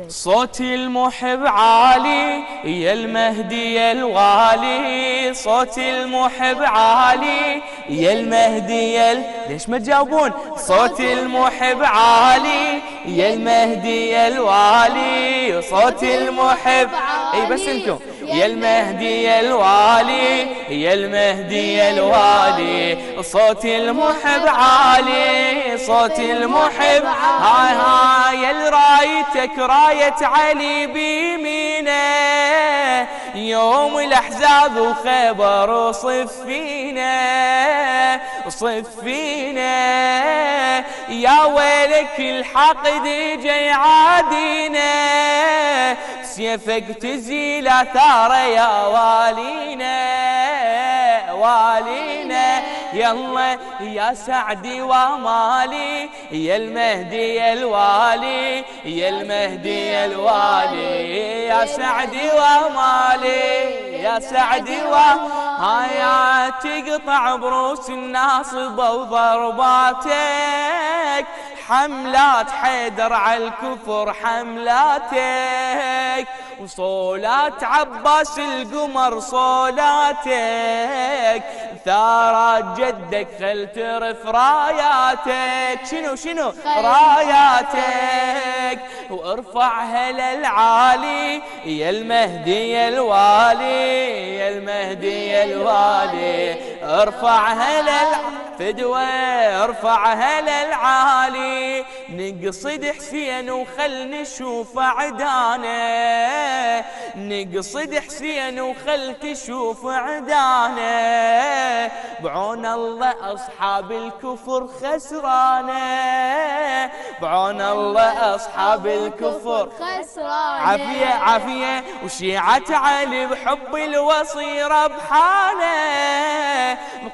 صوت المحب عالي يا المهدي يا الوالي، صوت المحب عالي يا المهدي ليش ما تجاوبون؟ صوت المحب عالي يا المهدي يا الوالي، صوت المحب اي بس انتم يا المهدي يا الوالي، يا المهدي يا الوالي، صوت المحب عالي، صوت المحب هاي هاي يا رايتك راية علي بيمينه، يوم الأحزاب وخيبر وصفينا صفينا، يا ويلك الحقد جاي عادينا، سيفك تزيل اثاره يا والينا والينا، يلا يا سعدي ومالي يا المهدي يا الوالي، يا المهدي يا الوالي، يا سعدي ومالي يا سعدي هيا تقطع بروس الناصبة وضرباتك، حملات حيدر على الكفر حملاتك، وصولات عباس القمر صولاتك، ثارات جدك خل ترف راياتك، شنو راياتك، وارفعها للعالي يا المهدي يا الوالي، يا المهدي يا الوالي، ارفعها فدوة ارفعها للعالي، نقصد حسين وخل نشوف عدانه، نقصد حسين وخل تشوف عدانه، بعون الله أصحاب الكفر خسرانه، بعون الله أصحاب الكفر خسرانه، عافية عافية، وشيعة علي بحب الوصي ربحانه،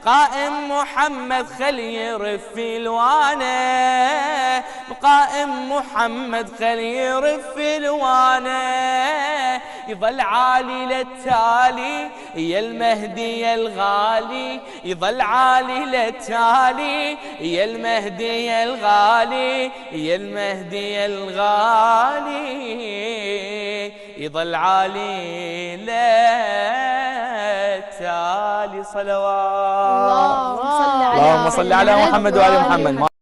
قائم محمد خل يرف الوانه، قائم محمد خل يرف الوانه، يظل عالي للتالي يا المهدي يا الغالي، يظل عالي للتالي يا المهدي يا الغالي، يا المهدي يا الغالي، يظل عالي للتالي. صلوات اللهم صل على محمد وآل محمد.